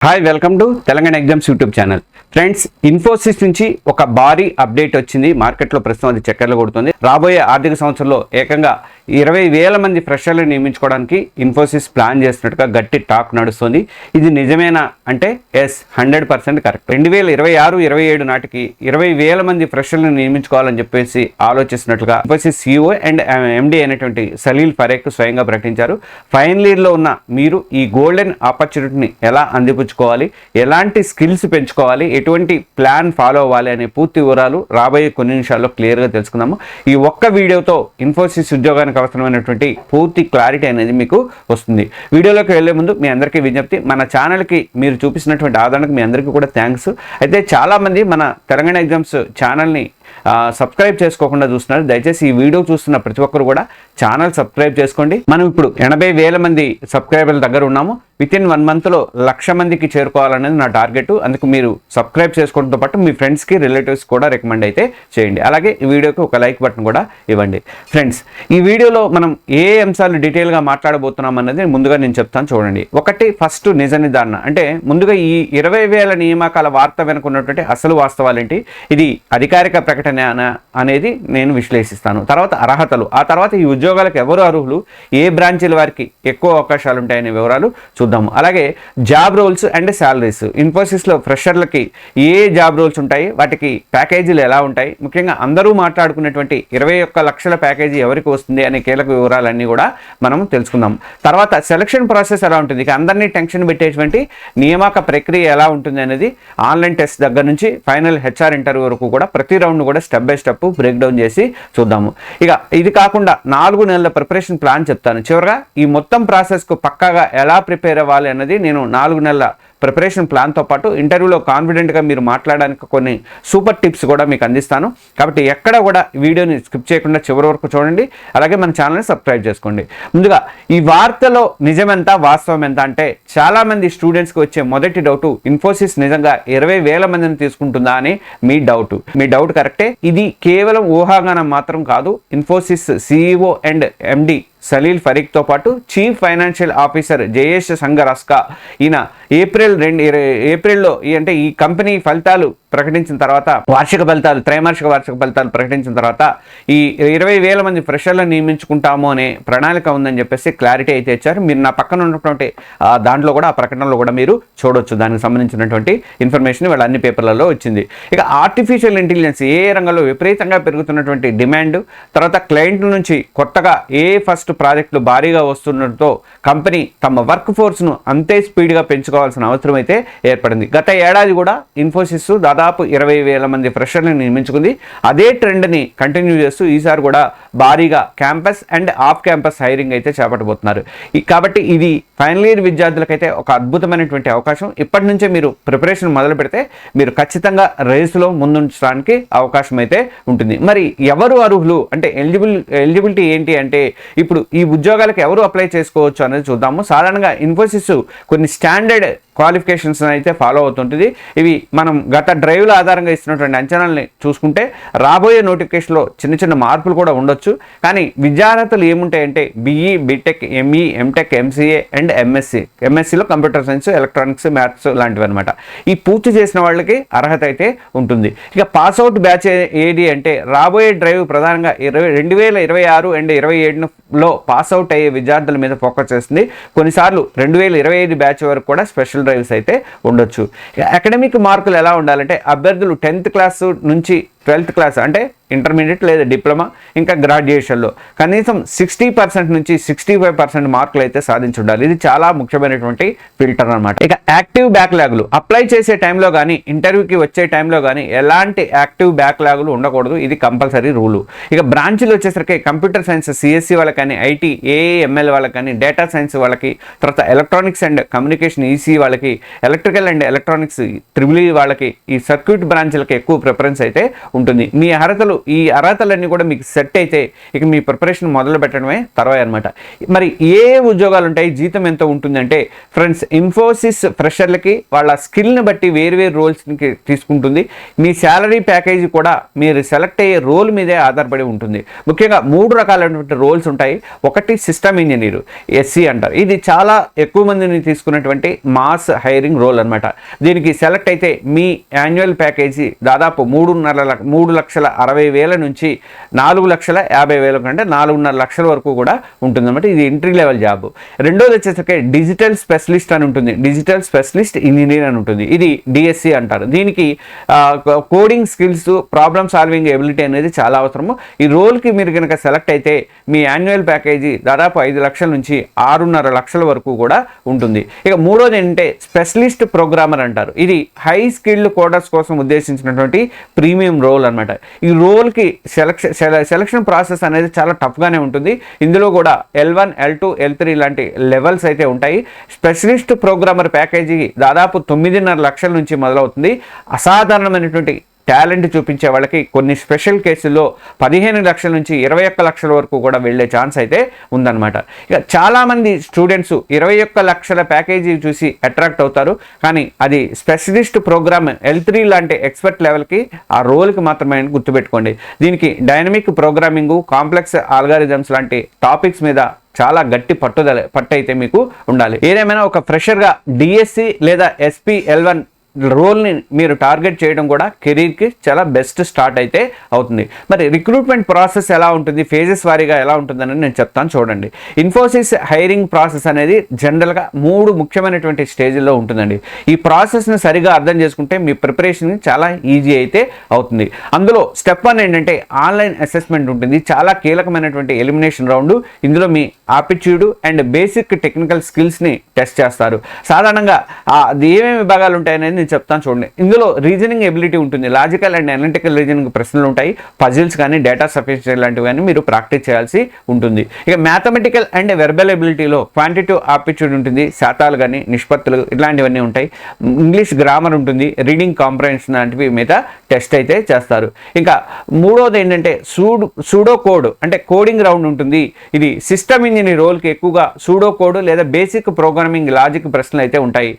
Hi welcome to Telangana exams YouTube channel. Friends, Infosys నుంచి ఒక భారీ అప్డేట్ వచ్చింది. మార్కెట్లో ప్రస్తుతం అది చక్కర్లు కొడుతుంది. రాబోయే ఆర్థిక సంవత్సరంలో ఏకంగా 20,000 మంది ఫ్రెషర్లు నియమించుకోవడానికి ఇన్ఫోసిస్ ప్లాన్ చేస్తున్నట్టుగా గట్టి టాక్ నడుస్తుంది. ఇది నిజమేనా అంటే ఎస్, 100% కరెక్ట్. 2026-27 నాటికి 20,000 మంది ఫ్రెషర్లను నియమించుకోవాలని చెప్పేసి ఆలోచిస్తున్నట్లుగా ఇన్ఫోసిస్ CEO అండ్ MD అయినటువంటి సలీల్ పరేఖ్ స్వయంగా ప్రకటించారు. ఫైనల్ ఇయర్లో ఉన్న మీరు ఈ గోల్డెన్ ఆపర్చునిటీని ఎలా అందిపుచ్చుకోవాలి, ఎలాంటి స్కిల్స్ పెంచుకోవాలి, ఎటువంటి ప్లాన్ ఫాలో అవ్వాలి అనే పూర్తి వివరాలు రాబోయే కొన్ని నిమిషాల్లో క్లియర్గా తెలుసుకుందాము. ఈ ఒక్క వీడియోతో ఇన్ఫోసిస్ ఉద్యోగానికి అవసరమైనటువంటి పూర్తి క్లారిటీ అనేది మీకు వస్తుంది. వీడియోలోకి వెళ్లే ముందు మీ అందరికీ విజ్ఞప్తి, మన ఛానల్కి మీరు చూపిస్తున్నటువంటి ఆదరణకు మీ అందరికీ కూడా థ్యాంక్స్. అయితే చాలామంది మన తెలంగాణ ఎగ్జామ్స్ ఛానల్ని సబ్స్క్రైబ్ చేసుకోకుండా చూస్తున్నారు. దయచేసి ఈ వీడియో చూస్తున్న ప్రతి ఒక్కరు కూడా ఛానల్ సబ్స్క్రైబ్ చేసుకోండి. మనం ఇప్పుడు 80,000 మంది సబ్స్క్రైబర్ల దగ్గర ఉన్నాము. వితిన్ 1 మంత్లో 1,00,000 మందికి చేరుకోవాలనేది నా టార్గెట్. అందుకు మీరు సబ్స్క్రైబ్ చేసుకోవడంతో పాటు మీ ఫ్రెండ్స్కి, రిలేటివ్స్ కూడా రికమెండ్ అయితే చేయండి. అలాగే ఈ వీడియోకి ఒక లైక్ బటన్ కూడా ఇవ్వండి. ఫ్రెండ్స్, ఈ వీడియోలో మనం ఏ అంశాలు డీటెయిల్గా మాట్లాడబోతున్నాం అన్నది ముందుగా నేను చెప్తాను చూడండి. ఒకటి, ఫస్ట్ నిజ నిర్ధారణ. అంటే ముందుగా ఈ 20,000 నియామకాల వార్త వెనుకున్నటువంటి అసలు వాస్తవాలు ఏంటి, ఇది అధికారిక ప్రకటన అనేది నేను విశ్లేషిస్తాను. తర్వాత అర్హతలు, ఆ తర్వాత ఈ ఉద్యోగాలకు ఎవరు అర్హులు, ఏ బ్రాంచీల వారికి ఎక్కువ అవకాశాలు ఉంటాయనే వివరాలు చూద్దాము. అలాగే జాబ్ రోల్స్ అండ్ శాలరీస్, ఇన్ఫోసిస్లో ఫ్రెషర్లకి ఏ జాబ్ రోల్స్ ఉంటాయి, వాటికి ప్యాకేజీలు ఎలా ఉంటాయి, ముఖ్యంగా అందరూ మాట్లాడుకునేటువంటి 21 లక్షల ప్యాకేజీ ఎవరికి వస్తుంది అనే కీలక వివరాలన్నీ కూడా మనం తెలుసుకుందాం. తర్వాత సెలక్షన్ ప్రాసెస్ ఎలా ఉంటుంది, ఇక అందరినీ టెన్షన్ పెట్టేటువంటి నియామక ప్రక్రియ ఎలా ఉంటుంది అనేది ఆన్లైన్ టెస్ట్ దగ్గర నుంచి ఫైనల్ HR ఇంటర్వ్యూ వరకు కూడా ప్రతి రౌండ్ కూడా step by step break down చేసి చూద్దాము. ఇక ఇది కాకుండా 4 నెలల ప్రిపరేషన్ ప్లాన్ చెప్తాను. చివరిగా ఈ మొత్తం ప్రాసెస్కు పక్కాగా ఎలా ప్రిపేర్ అవ్వాలి అన్నది నేను 4 నెలల ప్రిపరేషన్ ప్లాన్తో పాటు ఇంటర్వ్యూలో కాన్ఫిడెంట్గా మీరు మాట్లాడడానికి కొన్ని సూపర్ టిప్స్ కూడా మీకు అందిస్తాను. కాబట్టి ఎక్కడ కూడా వీడియోని స్కిప్ చేయకుండా చివరి వరకు చూడండి. అలాగే మన ఛానల్ని సబ్స్క్రైబ్ చేసుకోండి. ముందుగా ఈ వార్తలో నిజమెంత, వాస్తవం ఎంత అంటే చాలామంది స్టూడెంట్స్కి వచ్చే మొదటి డౌటు, ఇన్ఫోసిస్ నిజంగా 20,000 మందిని తీసుకుంటుందా అని మీ డౌట్ కరెక్టే. ఇది కేవలం ఊహాగానం మాత్రం కాదు. Infosys CEO and MD Salil పరేఖ్తో పాటు చీఫ్ ఫైనాన్షియల్ ఆఫీసర్ జయేష్ సంగరాస్కా ఈయన ఏప్రిల్లో అంటే ఈ కంపెనీ ఫలితాలు ప్రకటించిన తర్వాత, త్రైమాసిక వార్షిక ఫలితాలు ప్రకటించిన తర్వాత ఈ 20,000 మంది ఫ్రెషర్లను నియమించుకుంటాము అనే ప్రణాళిక ఉందని చెప్పేసి క్లారిటీ అయితే ఇచ్చారు. మీరు నా పక్కన ఉన్నటువంటి దాంట్లో కూడా, ఆ ప్రకటనలో కూడా మీరు చూడొచ్చు. దానికి సంబంధించినటువంటి ఇన్ఫర్మేషన్ వాళ్ళ అన్ని పేపర్లలో వచ్చింది. ఇక ఆర్టిఫిషియల్ ఇంటెలిజెన్స్ ఏ రంగంలో విపరీతంగా పెరుగుతున్నటువంటి డిమాండ్, తర్వాత క్లయింట్ల నుంచి కొత్తగా ఫస్ట్ ప్రాజెక్టులు భారీగా వస్తుండటంతో కంపెనీ తమ వర్క్ ఫోర్స్ను అంతే స్పీడ్గా పెంచుకోవాల్సిన అవసరం అయితే ఏర్పడింది. గత ఏడాది కూడా ఇన్ఫోసిస్ దాదాపు 20,000 మంది ఫ్రెషర్లను నియమించుకుంది. అదే ట్రెండ్ని కంటిన్యూ చేస్తూ ఈసారి కూడా భారీగా campus and off campus hiring అయితే చేపట్టబోతున్నారు. కాబట్టి ఇది ఫైనల్ ఇయర్ విద్యార్థులకైతే ఒక అద్భుతమైనటువంటి అవకాశం. ఇప్పటి నుంచే మీరు ప్రిపరేషన్ మొదలు పెడితే మీరు ఖచ్చితంగా రేసులో ముందుంచడానికి అవకాశం అయితే ఉంటుంది. మరి ఎవరు అర్హులు అంటే ఎలిజిబిలిటీ ఏంటి అంటే, ఇప్పుడు ఈ ఉద్యోగాలకు ఎవరు అప్లై చేసుకోవచ్చు అనేది చూద్దాము. సాధారణంగా ఇన్ఫోసిస్ కొన్ని స్టాండర్డ్ క్వాలిఫికేషన్స్ అయితే ఫాలో అవుతుంటుంది. ఇవి మనం గత డ్రైవ్ల ఆధారంగా ఇస్తున్నటువంటి అంచనాలని చూసుకుంటే రాబోయే నోటిఫికేషన్లో చిన్న మార్పులు కూడా ఉండొచ్చు. కానీ విద్యార్హతలు ఏముంటాయంటే BE, BTech, ME, MTech, MCA and MSCలో కంప్యూటర్ సైన్స్, ఎలక్ట్రానిక్స్, మ్యాథ్స్ లాంటివి అనమాట. ఈ పూర్తి చేసిన వాళ్ళకి అర్హత అయితే ఉంటుంది. ఇక పాస్అవుట్ బ్యాచ్ ఏది అంటే, రాబోయే డ్రైవ్ ప్రధానంగా 2026 అండ్ 2027లో పాస్అవుట్ అయ్యే విద్యార్థుల మీద ఫోకస్ చేస్తుంది. కొన్నిసార్లు 2025 బ్యాచ్ వరకు కూడా స్పెషల్ డ్రైవ్స్ అయితే ఉండొచ్చు. అకాడమిక్ మార్కులు ఎలా ఉండాలంటే, అభ్యర్థులు 10th క్లాస్ నుంచి 12th క్లాస్ అంటే ఇంటర్మీడియట్ లేదా డిప్లొమా ఇంకా గ్రాడ్యుయేషన్లో కనీసం 60% నుంచి 65% మార్కులు అయితే సాధించి ఉండాలి. ఇది చాలా ముఖ్యమైనటువంటి ఫిల్టర్ అనమాట. ఇక యాక్టివ్ బ్యాక్లాగులు, అప్లై చేసే టైంలో కానీ ఇంటర్వ్యూకి వచ్చే టైంలో కానీ ఎలాంటి యాక్టివ్ బ్యాక్లాగులు ఉండకూడదు. ఇది కంపల్సరీ రూలు. ఇక బ్రాంచ్లు వచ్చేసరికి కంప్యూటర్ సైన్స్ CSE వాళ్ళకి కానీ, IT AML వాళ్ళకి కానీ, డేటా సైన్స్ వాళ్ళకి, తర్వాత ఎలక్ట్రానిక్స్ అండ్ కమ్యూనికేషన్ ECE వాళ్ళకి, ఎలక్ట్రికల్ అండ్ ఎలక్ట్రానిక్స్ EEE వాళ్ళకి, ఈ సర్క్యూట్ బ్రాంచ్లకి ఎక్కువ ప్రిఫరెన్స్ అయితే ఉంటుంది. ఈ అర్హతలన్నీ కూడా మీకు సెట్ అయితే ఇక మీ ప్రిపరేషన్ మొదలు పెట్టడమే తర్వాత అనమాట. మరి ఏ ఉద్యోగాలు ఉంటాయి, జీతం ఎంత ఉంటుందంటే ఫ్రెండ్స్, ఇన్ఫోసిస్ ఫ్రెషర్లకి వాళ్ళ స్కిల్ని బట్టి వేరు రోల్స్కి తీసుకుంటుంది. మీ శాలరీ ప్యాకేజీ కూడా మీరు సెలెక్ట్ అయ్యే రోల్ మీదే ఆధారపడి ఉంటుంది. ముఖ్యంగా 3 రకాలైనటువంటి రోల్స్ ఉంటాయి. ఒకటి సిస్టమ్ ఇంజనీర్, ఎస్సీ అంటారు. ఇది చాలా ఎక్కువ మందిని తీసుకున్నటువంటి మాస్ హైరింగ్ రోల్ అనమాట. దీనికి సెలెక్ట్ అయితే మీ యాన్యువల్ ప్యాకేజీ దాదాపు 3,60,000 నుంచి 4,50,000 కంటే 4,5 లక్షల వరకు కూడా ఉంటుందన్నమాట. ఇది ఎంట్రీ లెవెల్ జాబ్. రెండోది వచ్చేసరికి డిజిటల్ స్పెషలిస్ట్ అని ఉంటుంది, డిజిటల్ స్పెషలిస్ట్ ఇంజనీర్ అని ఉంటుంది. ఇది డిఎస్సి అంటారు. దీనికి coding skills, problem solving ability అనేది చాలా అవసరము. ఈ రోల్కి మీరు కనుక సెలెక్ట్ అయితే మీ యాన్యువల్ ప్యాకేజీ దాదాపు 5 లక్షల నుంచి 6.5 లక్షల వరకు కూడా ఉంటుంది. ఇక మూడోది ఏంటంటే స్పెషలిస్ట్ ప్రోగ్రామర్ అంటారు. ఇది హై స్కిల్డ్ కోడర్స్ కోసం ఉద్దేశించినటువంటి ప్రీమియం రోల్ అనమాట. ఈ రోల్కి సెలక్షన్ ప్రాసెస్ అనేది చాలా టఫ్గానే ఉంటుంది. ఇందులో కూడా L1, L2, L3 లాంటి లెవెల్స్ అయితే ఉంటాయి. స్పెషలిస్ట్ ప్రోగ్రామర్ ప్యాకేజీ దాదాపు 9.5 లక్షల నుంచి మొదలవుతుంది. అసాధారణమైనటువంటి టాలెంట్ చూపించే వాళ్ళకి కొన్ని స్పెషల్ కేసుల్లో 15 లక్షల నుంచి 21 లక్షల వరకు కూడా వెళ్ళే ఛాన్స్ అయితే ఉందన్నమాట. ఇక చాలామంది స్టూడెంట్స్ 21 లక్షల ప్యాకేజీ చూసి అట్రాక్ట్ అవుతారు. కానీ అది స్పెషలిస్ట్ ప్రోగ్రామ్ L3 లాంటి ఎక్స్పర్ట్ లెవెల్కి ఆ రోల్కి మాత్రమే గుర్తుపెట్టుకోండి. దీనికి డైనమిక్ ప్రోగ్రామింగ్, కాంప్లెక్స్ ఆల్గారిథమ్స్ లాంటి టాపిక్స్ మీద చాలా గట్టి పట్టు అయితే మీకు ఉండాలి. ఏదేమైనా ఒక ఫ్రెషర్గా డిఎస్సి లేదా SP L1 రోల్ని మీరు టార్గెట్ చేయడం కూడా కెరీర్కి చాలా బెస్ట్ స్టార్ట్ అయితే అవుతుంది. మరి రిక్రూట్మెంట్ ప్రాసెస్ ఎలా ఉంటుంది, ఫేజెస్ వారీగా ఎలా ఉంటుందని నేను చెప్తాను చూడండి. ఇన్ఫోసిస్ హైరింగ్ ప్రాసెస్ అనేది జనరల్గా 3 ముఖ్యమైనటువంటి స్టేజ్లో ఉంటుందండి. ఈ ప్రాసెస్ని సరిగా అర్థం చేసుకుంటే మీ ప్రిపరేషన్ చాలా ఈజీ అయితే అవుతుంది. అందులో స్టెప్ 1 ఏంటంటే ఆన్లైన్ అసెస్మెంట్ ఉంటుంది. చాలా కీలకమైనటువంటి ఎలిమినేషన్ రౌండ్. ఇందులో మీ ఆప్టిట్యూడ్ అండ్ బేసిక్ టెక్నికల్ స్కిల్స్ని టెస్ట్ చేస్తారు. సాధారణంగా అది ఏమేమి విభాగాలు ఉంటాయనేది నేను చెప్తాను చూడండి. ఇందులో రీజనింగ్ ఎబిలిటీ ఉంటుంది, లాజికల్ అండ్ అనలిటికల్ రీజనింగ్ ప్రశ్నలు ఉంటాయి, పజిల్స్ కానీ డేటా సఫిషియన్సీ లాంటివి కానీ మీరు ప్రాక్టీస్ చేయాల్సి ఉంటుంది. ఇక మ్యాథమెటికల్ అండ్ వెర్బల్ ఎబిలిటీలో క్వాంటిటివ్ ఆప్టిట్యూడ్ ఉంటుంది, శాతాలు కానీ నిష్పత్తులు ఇట్లాంటివన్నీ ఉంటాయి. ఇంగ్లీష్ గ్రామర్ ఉంటుంది, రీడింగ్ కాంప్రహెన్షన్ లాంటివి మీద టెస్ట్ అయితే చేస్తారు. ఇంకా మూడోది ఏంటంటే సూడో కోడ్ అంటే కోడింగ్ రౌండ్ ఉంటుంది. ఇది సిస్టమ్ ఇంజనీర్ రోల్కి ఎక్కువగా సూడో కోడ్ లేదా బేసిక్ ప్రోగ్రామింగ్ లాజిక్ ప్రశ్నలు అయితే ఉంటాయి.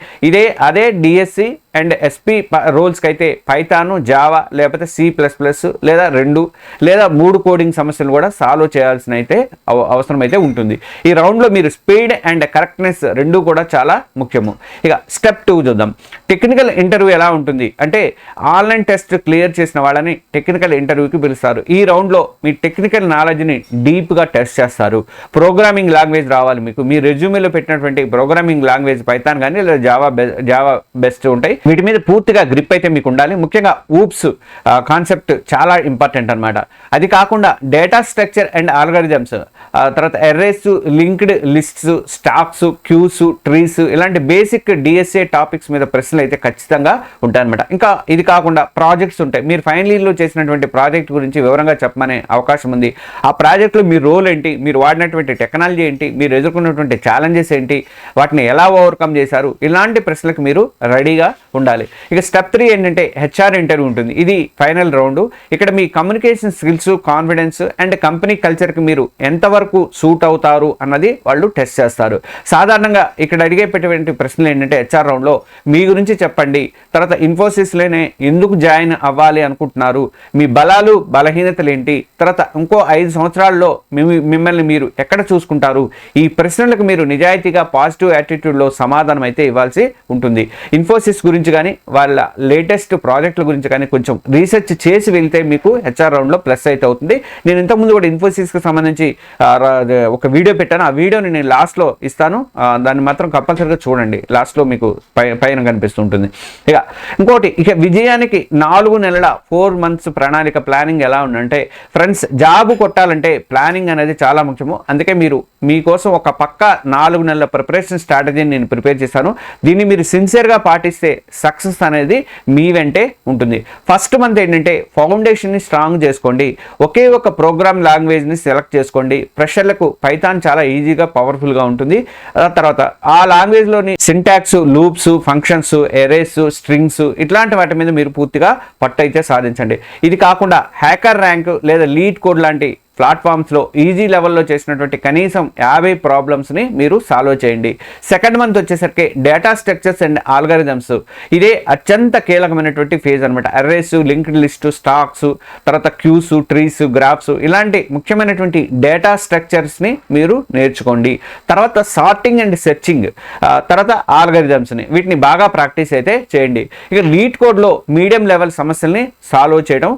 అదే డిఎస్సి అండ్ SP రోల్స్కి అయితే పైథాను, జావా లేకపోతే C++ లేదా 2 లేదా 3 కోడింగ్ సమస్యలు కూడా సాల్వ్ చేయాల్సిన అయితే అవసరం అయితే ఉంటుంది. ఈ రౌండ్లో మీరు స్పీడ్ అండ్ కరెక్ట్నెస్ 2 కూడా చాలా ముఖ్యము. ఇక స్టెప్ 2 చూద్దాం. టెక్నికల్ ఇంటర్వ్యూ ఎలా ఉంటుంది అంటే ఆన్లైన్ టెస్ట్ క్లియర్ చేసిన వాళ్ళని టెక్నికల్ ఇంటర్వ్యూకి పిలుస్తారు. ఈ రౌండ్లో మీ టెక్నికల్ నాలెడ్జ్ని డీప్గా టెస్ట్ చేస్తారు. ప్రోగ్రామింగ్ లాంగ్వేజ్ రావాలి మీకు. మీ రెజ్యూమేలో పెట్టినటువంటి ప్రోగ్రామింగ్ లాంగ్వేజ్ పైథాన్ కానీ లేదా జావా బెస్ట్ ఉంటాయి. వీటి మీద పూర్తిగా గ్రిప్ అయితే మీకు ఉండాలి. ముఖ్యంగా ఊప్స్ కాన్సెప్ట్ చాలా ఇంపార్టెంట్ అనమాట. అది కాకుండా డేటా స్ట్రక్చర్ అండ్ ఆల్గారిథమ్స్, తర్వాత arrays, linked lists, stacks, queues, trees ఇలాంటి బేసిక్ డిఎస్ఏ టాపిక్స్ మీద ప్రశ్నలు అయితే ఖచ్చితంగా ఉంటాయన్నమాట. ఇంకా ఇది కాకుండా ప్రాజెక్ట్స్ ఉంటాయి. మీరు ఫైనల్ ఇయర్లో చేసినటువంటి ప్రాజెక్ట్ గురించి వివరంగా చెప్పమనే అవకాశం ఉంది. ఆ ప్రాజెక్టులో మీ రోల్ ఏంటి, మీరు వాడినటువంటి టెక్నాలజీ ఏంటి, మీరు ఎదుర్కొన్నటువంటి ఛాలెంజెస్ ఏంటి, వాటిని ఎలా ఓవర్కమ్ చేశారు, ఇలాంటి ప్రశ్నలకు మీరు రెడీగా ఉండాలి. ఇక స్టెప్ 3 ఏంటంటే HR ఇంటర్వ్యూ ఉంటుంది. ఇది ఫైనల్ రౌండ్. ఇక్కడ మీ communication skills, confidence and company కల్చర్కి మీరు ఎంతవరకు సూట్ అవుతారు అన్నది వాళ్ళు టెస్ట్ చేస్తారు. సాధారణంగా ఇక్కడ అడిగేటటువంటి ప్రశ్నలు ఏంటంటే HR రౌండ్లో మీ గురించి చెప్పండి, తర్వాత ఇన్ఫోసిస్లోనే ఎందుకు జాయిన్ అవ్వాలి అనుకుంటున్నారు, మీ బలాలు బలహీనతలు ఏంటి, తర్వాత ఇంకో 5 సంవత్సరాల్లో మిమ్మల్ని మీరు ఎక్కడ చూసుకుంటారు. ఈ ప్రశ్నలకు మీరు నిజాయితీగా పాజిటివ్ యాటిట్యూడ్లో సమాధానం అయితే ఇవ్వాల్సి ఉంటుంది. ఇన్ఫోసిస్ గురించి కానీ వాళ్ళ లేటెస్ట్ ప్రాజెక్టుల గురించి కానీ కొంచెం రీసెర్చ్ చేసి వెళ్తే మీకు HR రౌండ్లో ప్లస్ అయితే అవుతుంది. నేను ఇంతకుముందు కూడా ఇన్ఫోసిస్కి సంబంధించి ఒక వీడియో పెట్టాను. ఆ వీడియోని నేను లాస్ట్లో ఇస్తాను, దాన్ని మాత్రం కంపల్సరీగా చూడండి. లాస్ట్లో మీకు పైన కనిపిస్తుంటుంది. ఇక విజయానికి 4 నెలల 4 months ప్రణాళిక ప్లానింగ్ ఎలా ఉందంటే ఫ్రెండ్స్, జాబ్ కొట్టాలంటే ప్లానింగ్ అనేది చాలా ముఖ్యము. అందుకే మీకోసం ఒక పక్క 4 నెలల ప్రిపరేషన్ స్ట్రాటజీని నేను ప్రిపేర్ చేశాను. దీన్ని మీరు సిన్సియర్గా పాటిస్తే సక్సెస్ అనేది మీ వెంటే ఉంటుంది. ఫస్ట్ మంత్ ఏంటంటే ఫౌండేషన్ని స్ట్రాంగ్ చేసుకోండి. ఒకే ఒక ప్రోగ్రామ్ లాంగ్వేజ్ని సెలెక్ట్ చేసుకోండి. ఫ్రెషర్లకు పైథాన్ చాలా ఈజీగా పవర్ఫుల్గా ఉంటుంది. తర్వాత ఆ లాంగ్వేజ్లోని syntax, loops, functions, arrays, strings ఇట్లాంటి వాటి మీద మీరు పూర్తిగా పట్టు అయితే సాధించండి. ఇది కాకుండా హ్యాకర్ ర్యాంక్ లేదా లీడ్ కోడ్ లాంటి ప్లాట్ఫామ్స్లో ఈజీ లెవెల్లో చేసినటువంటి కనీసం 50 ప్రాబ్లమ్స్ని మీరు సాల్వ్ చేయండి. సెకండ్ మంత్ వచ్చేసరికి డేటా స్ట్రక్చర్స్ అండ్ ఆల్గరిథమ్స్, ఇదే అత్యంత కీలకమైనటువంటి ఫేజ్ అనమాట. అర్రేస్, లింక్డ్ లిస్ట్, స్టాక్స్, తర్వాత క్యూస్, ట్రీస్, గ్రాఫ్స్ ఇలాంటి ముఖ్యమైనటువంటి డేటా స్ట్రక్చర్స్ని మీరు నేర్చుకోండి. తర్వాత సార్టింగ్ అండ్ సెర్చింగ్, తర్వాత ఆల్గరిథమ్స్ని వీటిని బాగా ప్రాక్టీస్ అయితే చేయండి. ఇక లీడ్ కోడ్లో మీడియం లెవెల్ సమస్యల్ని సాల్వ్ చేయడం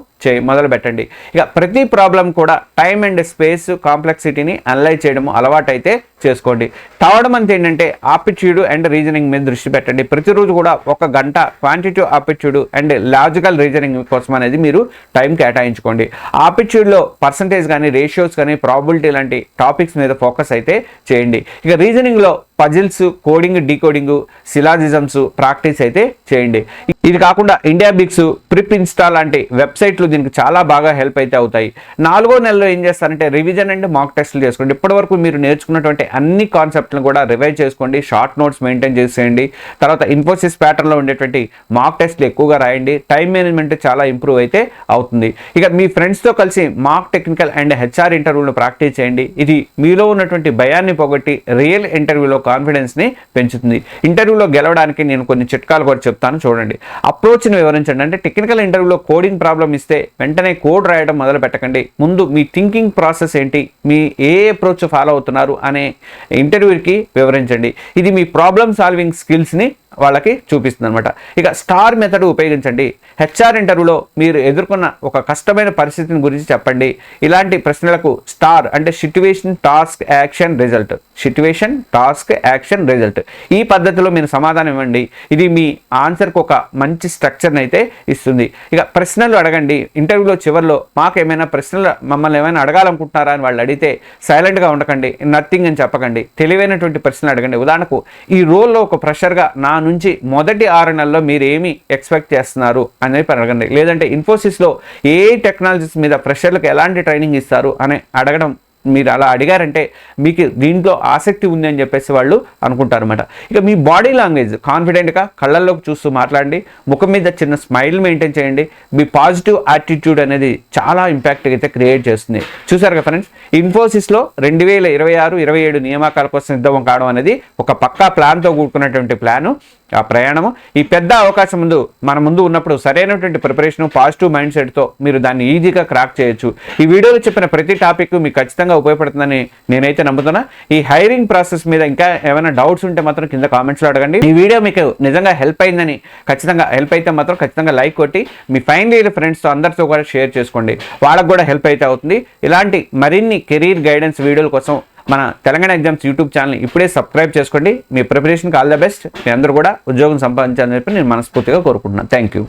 మొదలు పెట్టండి. ఇక ప్రతి ప్రాబ్లం కూడా టైం అండ్ స్పేస్ కాంప్లెక్సిటీని అనలైజ్ చేయడం అలవాటైతే చేసుకోండి. థర్డ్ మంత్ ఏంటంటే ఆప్టిట్యూడ్ అండ్ రీజనింగ్ మీద దృష్టి పెట్టండి. ప్రతిరోజు కూడా 1 గంట quantitative aptitude and logical reasoning కోసం అనేది మీరు టైం కేటాయించుకోండి. ఆప్టిట్యూడ్లో పర్సంటేజ్ కానీ, రేషియోస్ కానీ, ప్రాబిలిటీ లాంటి టాపిక్స్ మీద ఫోకస్ అయితే చేయండి. ఇక రీజనింగ్లో పజిల్స్, కోడింగ్, డీకోడింగ్, సిలాజిజమ్స్ ప్రాక్టీస్ అయితే చేయండి. ఇది కాకుండా ఇండియా బిక్స్, ప్రిప్ ఇన్స్టా లాంటి వెబ్సైట్లు దీనికి చాలా బాగా హెల్ప్ అయితే అవుతాయి. 4వ నెలలో ఏం చేస్తారంటే రివిజన్ అండ్ మాక్ టెస్ట్లు చేసుకోండి. ఇప్పటివరకు మీరు నేర్చుకున్నటువంటి అన్ని కాన్సెప్ట్లను కూడా రివైజ్ చేసుకోండి. షార్ట్ నోట్స్ మెయింటైన్ చేసేయండి. తర్వాత ఇన్ఫోసిస్ ప్యాటర్న్లో ఉండేటువంటి మాక్ టెస్ట్లు ఎక్కువగా రాయండి. టైం మేనేజ్మెంట్ చాలా ఇంప్రూవ్ అయితే అవుతుంది. ఇక మీ ఫ్రెండ్స్తో కలిసి మాక్ టెక్నికల్ అండ్ హెచ్ఆర్ ఇంటర్వ్యూలో ప్రాక్టీస్ చేయండి. ఇది మీలో ఉన్నటువంటి భయాన్ని పోగొట్టి రియల్ ఇంటర్వ్యూలో కాన్ఫిడెన్స్ని పెంచుతుంది. ఇంటర్వ్యూలో గెలవడానికి నేను కొన్ని చిట్కాలు కూడా చెప్తాను, చూడండి. అప్రోచ్ని వివరించండి. అంటే టెక్నికల్ ఇంటర్వ్యూలో కోడింగ్ ప్రాబ్లం ఇస్తే వెంటనే కోడ్ రాయడం మొదలు పెట్టకండి. ముందు మీ థింకింగ్ ప్రాసెస్ ఏంటి, మీ ఏ అప్రోచ్ ఫాలో అవుతున్నారు అనే ఇంటర్వ్యూకి వివరించండి. ఇది మీ ప్రాబ్లమ్ సాల్వింగ్ స్కిల్స్ని వాళ్ళకి చూపిస్తుంది అనమాట. ఇక స్టార్ మెథడ్ ఉపయోగించండి. హెచ్ఆర్ ఇంటర్వ్యూలో మీరు ఎదుర్కొన్న ఒక కష్టమైన పరిస్థితిని గురించి చెప్పండి. ఇలాంటి ప్రశ్నలకు స్టార్ అంటే situation, task, action, result. Situation, task, action, result. ఈ పద్ధతిలో మీరు సమాధానం ఇవ్వండి. ఇది మీ ఆన్సర్కి ఒక మంచి స్ట్రక్చర్ని అయితే ఇస్తుంది. ఇక ప్రశ్నలు అడగండి. ఇంటర్వ్యూలో చివరిలో మాకు ఏమైనా ప్రశ్నలు మమ్మల్ని ఏమైనా అడగాలనుకుంటున్నారా అని వాళ్ళు అడిగితే సైలెంట్గా ఉండకండి, నథింగ్ అని చెప్పకండి. తెలివైనటువంటి ప్రశ్నలు అడగండి. ఉదాహరణకు ఈ రోల్లో ఒక ఫ్రెషర్గా నా నుంచి మొదటి 6 నెలల్లో మీరు ఏమి ఎక్స్పెక్ట్ చేస్తున్నారు అనేది అడగండి. లేదంటే ఇన్ఫోసిస్లో ఏ టెక్నాలజీస్ మీద ఫ్రెషర్లకు ఎలాంటి ట్రైనింగ్ ఇస్తారు అని అడగడం. మీరు అలా అడిగారంటే మీకు దీంట్లో ఆసక్తి ఉంది అని చెప్పేసి వాళ్ళు అనుకుంటారు అన్నమాట. ఇక మీ బాడీ లాంగ్వేజ్ కాన్ఫిడెంట్గా కళ్ళల్లోకి చూస్తూ మాట్లాడండి. ముఖం మీద చిన్న స్మైల్ మెయింటైన్ చేయండి. మీ పాజిటివ్ యాటిట్యూడ్ అనేది చాలా ఇంపాక్ట్ అయితే క్రియేట్ చేస్తుంది. చూసారు కదా ఫ్రెండ్స్, ఇన్ఫోసిస్లో 2026-27 నియామకాల కోసం సిద్ధం కావడం అనేది ఒక పక్కా ప్లాన్తో కూడుకున్నటువంటి ప్లాను. ఆ ప్రయాణము ఈ పెద్ద అవకాశం మన ముందు ఉన్నప్పుడు సరైనటువంటి ప్రిపరేషన్, పాజిటివ్ మైండ్ సెట్తో మీరు దాన్ని ఈజీగా క్రాక్ చేయొచ్చు. ఈ వీడియోలో చెప్పిన ప్రతి టాపిక్ మీకు ఖచ్చితంగా ఉపయోగపడుతుందని నేనైతే నమ్ముతున్నా. ఈ హైరింగ్ ప్రాసెస్ మీద ఇంకా ఏమైనా డౌట్స్ ఉంటే మాత్రం కింద కామెంట్స్లో అడగండి. ఈ వీడియో మీకు నిజంగా హెల్ప్ అయిందని హెల్ప్ అయితే మాత్రం ఖచ్చితంగా లైక్ కొట్టి మీ ఫైనల్ ఇయర్ ఫ్రెండ్స్తో అందరితో కూడా షేర్ చేసుకోండి. వాళ్ళకు కూడా హెల్ప్ అయితే అవుతుంది. ఇలాంటి మరిన్ని కెరీర్ గైడెన్స్ వీడియోల కోసం మన తెలంగాణ ఎగ్జామ్స్ యూట్యూబ్ ఛానల్ని ఇప్పుడే సబ్స్క్రైబ్ చేసుకోండి. మీ ప్రిపరేషన్కి ఆల్ ద బెస్ట్. మీ అందరూ కూడా ఉద్యోగం సంపాదించాలని చెప్పి నేను మనస్ఫూర్తిగా కోరుకుంటున్నాను. Thank you.